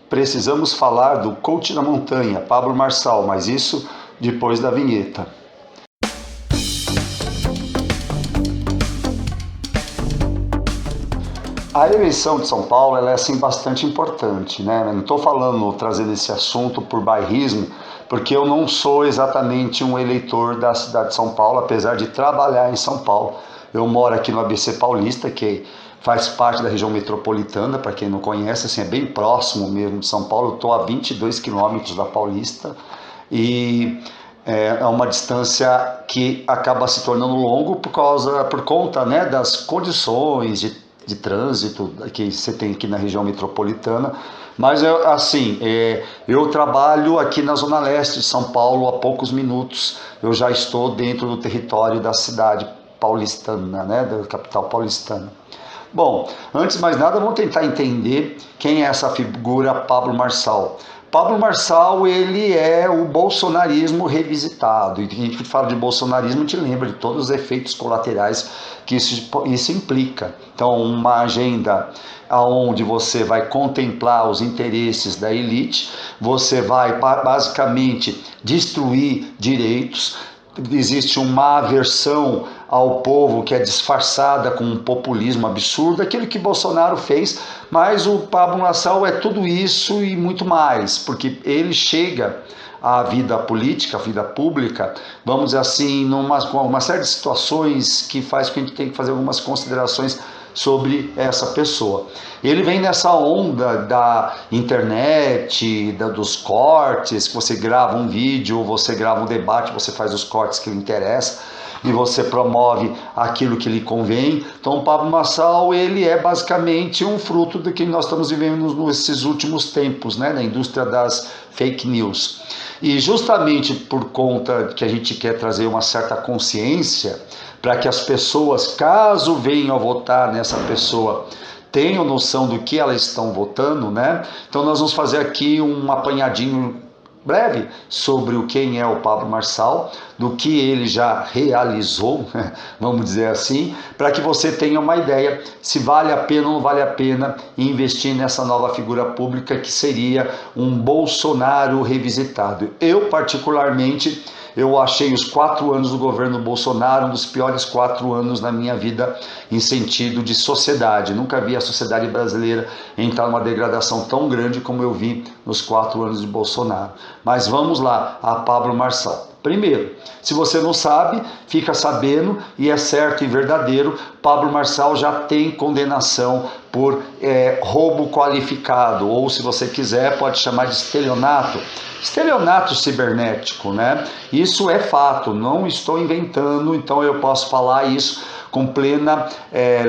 precisamos falar do coach da montanha, Pablo Marçal, mas isso depois da vinheta. A eleição de São Paulo ela é assim, bastante importante, né? Eu não estou trazendo esse assunto por bairrismo, porque eu não sou exatamente um eleitor da cidade de São Paulo, apesar de trabalhar em São Paulo. Eu moro aqui no ABC Paulista, que faz parte da região metropolitana, para quem não conhece, assim, é bem próximo mesmo de São Paulo. Eu estou a 22 quilômetros da Paulista e é uma distância que acaba se tornando longo por conta, né, das condições de trânsito que você tem aqui na região metropolitana. Mas eu trabalho aqui na Zona Leste de São Paulo há poucos minutos. Eu já estou dentro do território da cidade paulistana, né, da capital paulistana. Bom, antes de mais nada, vamos tentar entender quem é essa figura Pablo Marçal. Pablo Marçal, ele é o bolsonarismo revisitado. E a gente fala de bolsonarismo, te lembra de todos os efeitos colaterais que isso implica. Então, uma agenda onde você vai contemplar os interesses da elite, você vai basicamente destruir direitos. Existe uma aversão ao povo que é disfarçada com um populismo absurdo, aquilo que Bolsonaro fez, mas o Pablo Marçal é tudo isso e muito mais, porque ele chega à vida política, à vida pública, vamos dizer assim, com uma série de situações que faz com que a gente tenha que fazer algumas considerações sobre essa pessoa. Ele vem nessa onda da internet, dos cortes, que você grava um vídeo, você grava um debate, você faz os cortes que lhe interessam e você promove aquilo que lhe convém. Então o Pablo Marçal, ele é basicamente um fruto do que nós estamos vivendo nesses últimos tempos, né, na indústria das fake news. E justamente por conta que a gente quer trazer uma certa consciência para que as pessoas, caso venham a votar nessa pessoa, tenham noção do que elas estão votando, né? Então nós vamos fazer aqui um apanhadinho breve sobre quem é o Pablo Marçal, do que ele já realizou, vamos dizer assim, para que você tenha uma ideia se vale a pena ou não vale a pena investir nessa nova figura pública que seria um Bolsonaro revisitado. Eu, particularmente, eu achei os 4 anos do governo Bolsonaro um dos piores 4 anos na minha vida em sentido de sociedade. Nunca vi a sociedade brasileira entrar numa degradação tão grande como eu vi nos 4 anos de Bolsonaro. Mas vamos lá, a Pablo Marçal. Primeiro, se você não sabe, fica sabendo, e é certo e verdadeiro, Pablo Marçal já tem condenação por roubo qualificado, ou se você quiser, pode chamar de estelionato cibernético, né? Isso é fato, não estou inventando, então eu posso falar isso com plena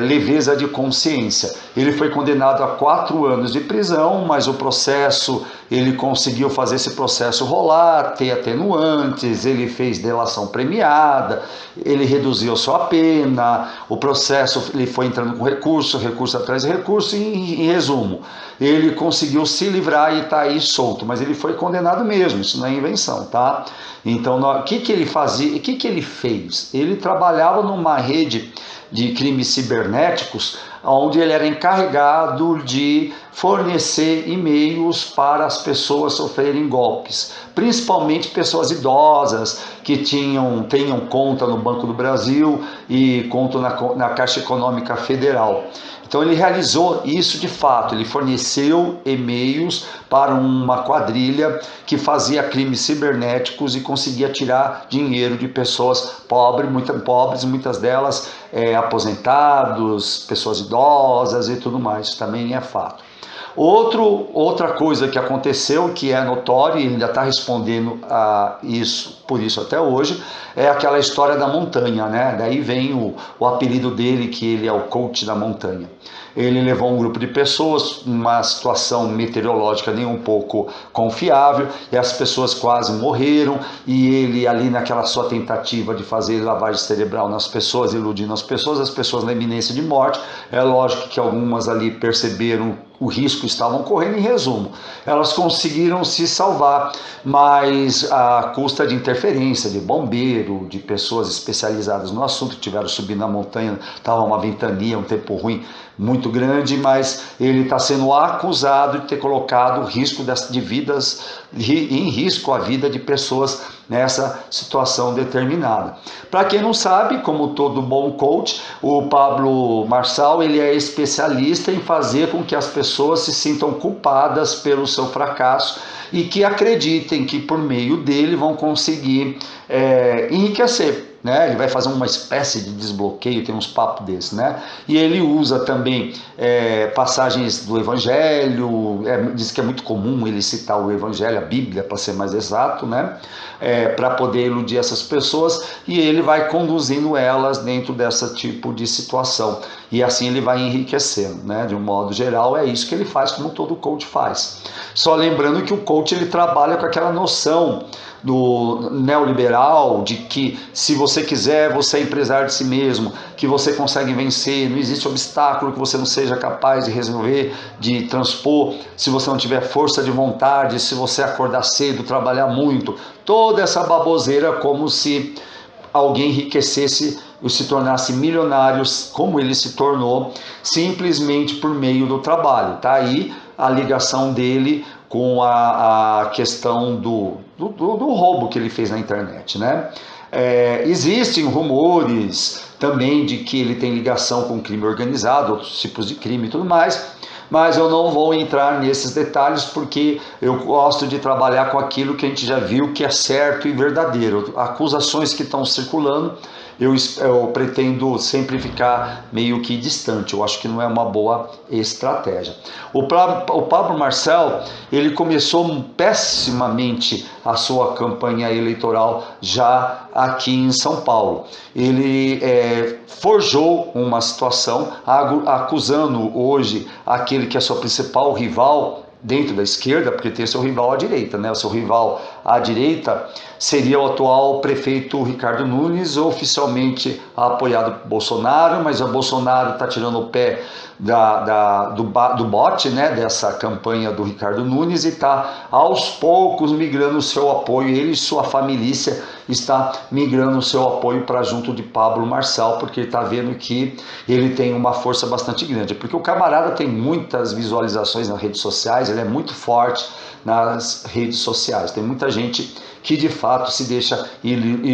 leveza de consciência. Ele foi condenado a 4 anos de prisão, mas o processo, ele conseguiu fazer esse processo rolar, ter atenuantes, ele fez delação premiada, ele reduziu sua pena, o processo ele foi entrando com recurso atrás de recurso, e em resumo, ele conseguiu se livrar e está aí solto, mas ele foi condenado mesmo, isso não é invenção, tá? Então, o que ele fazia, o que ele fez? Ele trabalhava numa rede de crimes cibernéticos, onde ele era encarregado de fornecer e-mails para as pessoas sofrerem golpes, principalmente pessoas idosas que tenham conta no Banco do Brasil e conta na Caixa Econômica Federal. Então ele realizou isso de fato, ele forneceu e-mails para uma quadrilha que fazia crimes cibernéticos e conseguia tirar dinheiro de pessoas pobres, muitas delas aposentados, pessoas idosas e tudo mais, isso também é fato. Outra coisa que aconteceu, que é notória e ainda está respondendo por isso até hoje, é aquela história da montanha, né? Daí vem o apelido dele, que ele é o coach da montanha. Ele levou um grupo de pessoas numa situação meteorológica nem um pouco confiável, e as pessoas quase morreram, e ele ali naquela sua tentativa de fazer lavagem cerebral nas pessoas, iludindo as pessoas na iminência de morte. É lógico que algumas ali perceberam o risco estavam correndo. Em resumo, elas conseguiram se salvar, mas à custa de interferência de bombeiro, de pessoas especializadas no assunto, que tiveram que subir na montanha, estava uma ventania, um tempo ruim, muito grande, mas ele está sendo acusado de ter colocado de vidas, em risco a vida de pessoas nessa situação determinada. Para quem não sabe, como todo bom coach, o Pablo Marçal ele é especialista em fazer com que as pessoas se sintam culpadas pelo seu fracasso e que acreditem que por meio dele vão conseguir enriquecer. Né? Ele vai fazer uma espécie de desbloqueio, tem uns papos desses, né? E ele usa também passagens do Evangelho, diz que é muito comum ele citar o Evangelho, a Bíblia, para ser mais exato, né? Para poder iludir essas pessoas, e ele vai conduzindo elas dentro desse tipo de situação, e assim ele vai enriquecendo, né? De um modo geral, é isso que ele faz, como todo coach faz. Só lembrando que o coach ele trabalha com aquela noção do neoliberal, de que se você quiser, você é empresário de si mesmo, que você consegue vencer, não existe obstáculo que você não seja capaz de resolver, de transpor, se você não tiver força de vontade, se você acordar cedo, trabalhar muito, toda essa baboseira, como se alguém enriquecesse ou se tornasse milionário, como ele se tornou, simplesmente por meio do trabalho. Tá aí a ligação dele com a questão do roubo que ele fez na internet, né? Existem rumores também de que ele tem ligação com crime organizado, outros tipos de crime e tudo mais, mas eu não vou entrar nesses detalhes porque eu gosto de trabalhar com aquilo que a gente já viu que é certo e verdadeiro. Acusações que estão circulando, eu pretendo sempre ficar meio que distante. Eu acho que não é uma boa estratégia. O Pablo Marçal, ele começou pessimamente a sua campanha eleitoral já aqui em São Paulo. Ele forjou uma situação acusando hoje aquele que é seu principal rival dentro da esquerda, porque tem seu rival à direita, né? O seu rival à direita seria o atual prefeito Ricardo Nunes, oficialmente apoiado por Bolsonaro, mas o Bolsonaro está tirando o pé do bote, né, dessa campanha do Ricardo Nunes, e está aos poucos migrando o seu apoio, ele e sua família está migrando o seu apoio para junto de Pablo Marçal, porque ele está vendo que ele tem uma força bastante grande, porque o camarada tem muitas visualizações nas redes sociais, ele é muito forte nas redes sociais, tem muita gente que de fato se deixa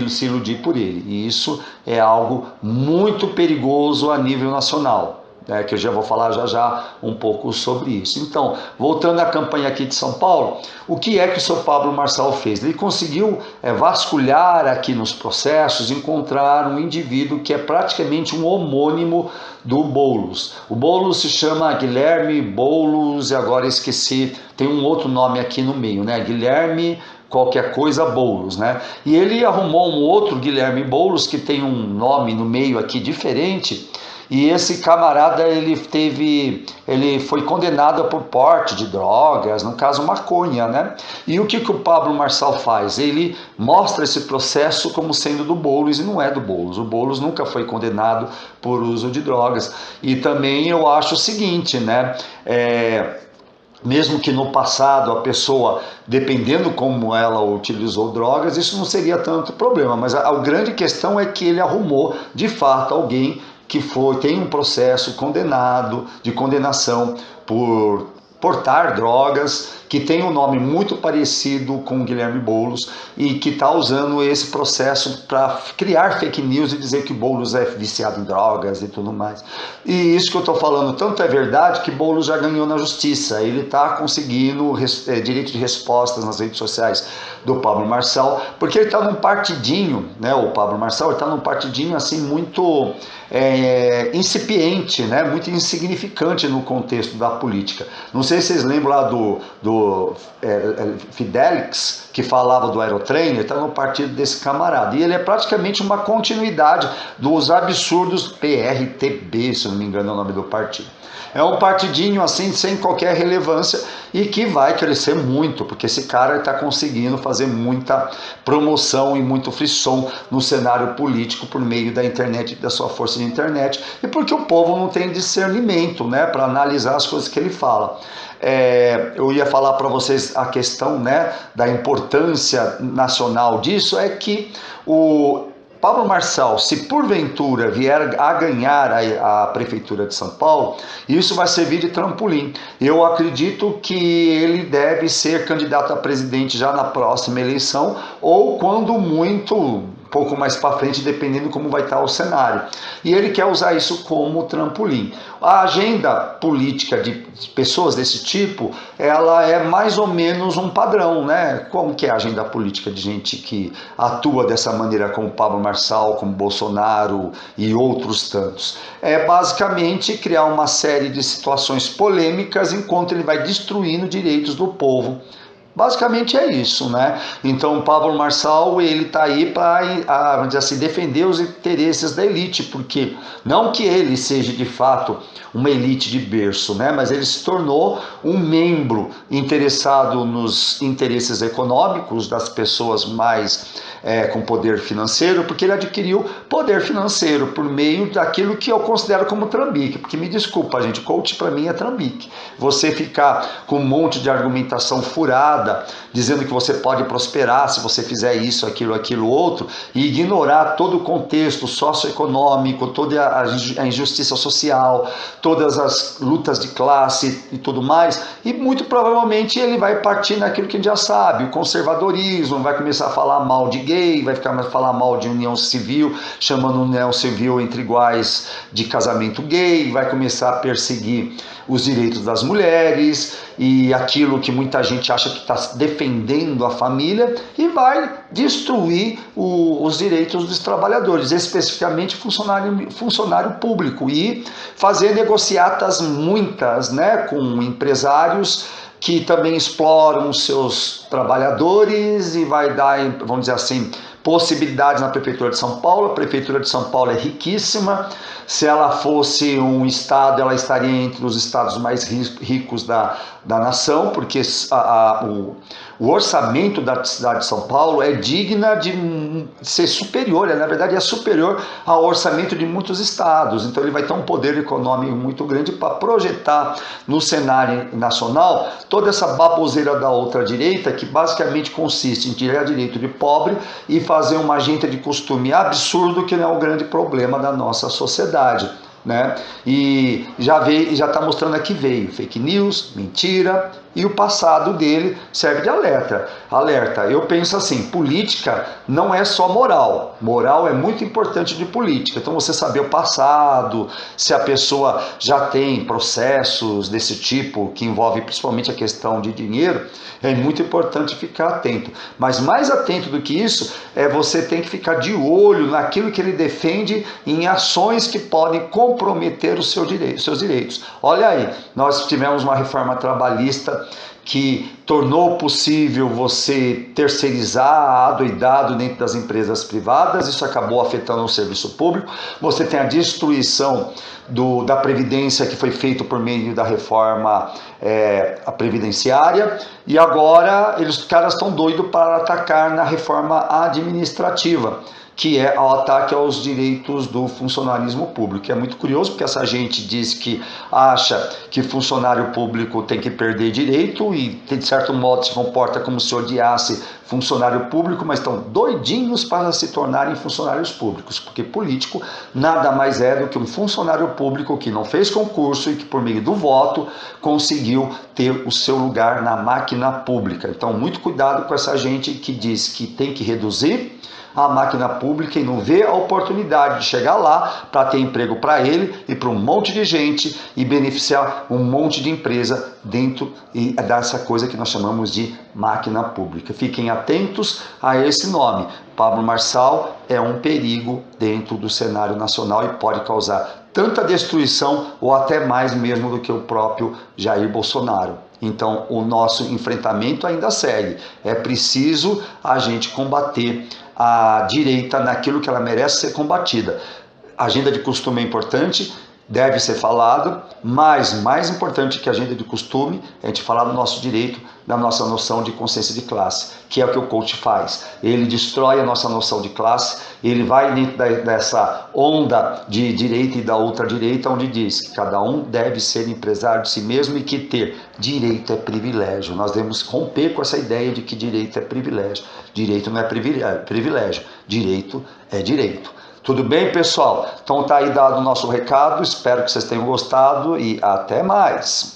se iludir por ele, e isso é algo muito perigoso a nível nacional, que eu já vou falar já um pouco sobre isso. Então, voltando à campanha aqui de São Paulo, o que é que o seu Pablo Marçal fez? Ele conseguiu vasculhar aqui nos processos, encontrar um indivíduo que é praticamente um homônimo do Boulos. O Boulos se chama Guilherme Boulos, e agora esqueci, tem um outro nome aqui no meio, né? Guilherme qualquer coisa Boulos, né? E ele arrumou um outro Guilherme Boulos que tem um nome no meio aqui diferente. E esse camarada, ele foi condenado por porte de drogas, no caso maconha, né? E o que o Pablo Marçal faz? Ele mostra esse processo como sendo do Boulos, e não é do Boulos. O Boulos nunca foi condenado por uso de drogas. E também eu acho o seguinte, né? Mesmo que no passado a pessoa, dependendo como ela utilizou drogas, isso não seria tanto problema, mas a grande questão é que ele arrumou, de fato, alguém que tem um processo de condenação por portar drogas, que tem um nome muito parecido com o Guilherme Boulos e que está usando esse processo para criar fake news e dizer que Boulos é viciado em drogas e tudo mais. E isso que eu estou falando tanto é verdade que Boulos já ganhou na justiça, ele está conseguindo direito de respostas nas redes sociais do Pablo Marçal, porque ele está num partidinho, né, o Pablo Marçal está num partidinho assim muito incipiente, né, muito insignificante no contexto da política. Não sei se vocês lembram lá do Fidelix, que falava do Aerotrem, ele está no partido desse camarada, e ele é praticamente uma continuidade dos absurdos PRTB, se não me engano é o nome do partido. É um partidinho assim, sem qualquer relevância, e que vai crescer muito, porque esse cara está conseguindo fazer muita promoção e muito frisson no cenário político por meio da internet, da sua força de internet, e porque o povo não tem discernimento, né, para analisar as coisas que ele fala. Eu ia falar para vocês a questão, né, da importância nacional disso, é que Pablo Marçal, se porventura vier a ganhar a Prefeitura de São Paulo, isso vai servir de trampolim. Eu acredito que ele deve ser candidato a presidente já na próxima eleição, ou quando muito, um pouco mais para frente, dependendo como vai estar o cenário. E ele quer usar isso como trampolim. A agenda política de pessoas desse tipo, ela é mais ou menos um padrão, né? Como que é a agenda política de gente que atua dessa maneira, como Pablo Marçal, como Bolsonaro e outros tantos? É basicamente criar uma série de situações polêmicas enquanto ele vai destruindo direitos do povo. Basicamente é isso, né? Então, o Pablo Marçal, ele está aí para, vamos dizer assim, defender os interesses da elite, porque não que ele seja de fato uma elite de berço, né? Mas ele se tornou um membro interessado nos interesses econômicos das pessoas mais com poder financeiro, porque ele adquiriu poder financeiro por meio daquilo que eu considero como trambique, porque me desculpa, gente, coach para mim é trambique. Você ficar com um monte de argumentação furada, dizendo que você pode prosperar se você fizer isso, aquilo, outro, e ignorar todo o contexto socioeconômico, toda a injustiça social, todas as lutas de classe e tudo mais, e muito provavelmente ele vai partir naquilo que a gente já sabe, o conservadorismo, vai começar a falar mal de gay, vai falar mal de união civil, chamando união civil entre iguais de casamento gay, vai começar a perseguir os direitos das mulheres e aquilo que muita gente acha que está defendendo a família, e vai destruir os direitos dos trabalhadores, especificamente funcionário público, e fazer negociatas muitas, né, com empresários que também exploram os seus trabalhadores, e vai dar, vamos dizer assim, possibilidades na Prefeitura de São Paulo. A Prefeitura de São Paulo é riquíssima. Se ela fosse um estado, ela estaria entre os estados mais ricos da nação, porque o orçamento da cidade de São Paulo é digna de ser superior, na verdade é superior ao orçamento de muitos estados. Então ele vai ter um poder econômico muito grande para projetar no cenário nacional toda essa baboseira da outra direita, que basicamente consiste em tirar direito de pobre e fazer uma agenda de costume absurdo, que não é o grande problema da nossa sociedade, né? E já está mostrando aqui, veio fake news, mentira, e o passado dele serve de alerta. Eu penso assim, política não é só moral. Moral é muito importante de política. Então você saber o passado, se a pessoa já tem processos desse tipo, que envolve principalmente a questão de dinheiro, é muito importante ficar atento. Mas mais atento do que isso, você tem que ficar de olho naquilo que ele defende em ações que podem comprometer os seus direitos. Olha aí, nós tivemos uma reforma trabalhista que tornou possível você terceirizar adoidado dentro das empresas privadas. Isso acabou afetando o serviço público. Você tem a destruição da Previdência, que foi feito por meio da reforma a previdenciária, e agora os caras estão doidos para atacar na reforma administrativa, que é o ataque aos direitos do funcionarismo público. É muito curioso, porque essa gente diz que acha que funcionário público tem que perder direito e, de certo modo, se comporta como se odiasse funcionário público, mas estão doidinhos para se tornarem funcionários públicos, porque político nada mais é do que um funcionário público que não fez concurso e que, por meio do voto, conseguiu ter o seu lugar na máquina pública. Então, muito cuidado com essa gente que diz que tem que reduzir a máquina pública e não vê a oportunidade de chegar lá para ter emprego para ele e para um monte de gente e beneficiar um monte de empresa dentro dessa coisa que nós chamamos de máquina pública. Fiquem atentos a esse nome. Pablo Marçal é um perigo dentro do cenário nacional e pode causar tanta destruição ou até mais mesmo do que o próprio Jair Bolsonaro. Então, o nosso enfrentamento ainda segue. É preciso a gente combater a direita naquilo que ela merece ser combatida. A agenda de costume é importante, deve ser falado, mas mais importante que a agenda de costume é a gente falar do nosso direito, da nossa noção de consciência de classe, que é o que o coach faz. Ele destrói a nossa noção de classe, ele vai dentro dessa onda de direita e da ultradireita, onde diz que cada um deve ser empresário de si mesmo e que ter direito é privilégio. Nós devemos romper com essa ideia de que direito é privilégio. Direito não é privilégio, direito é direito. Tudo bem, pessoal? Então tá aí dado o nosso recado, espero que vocês tenham gostado e até mais!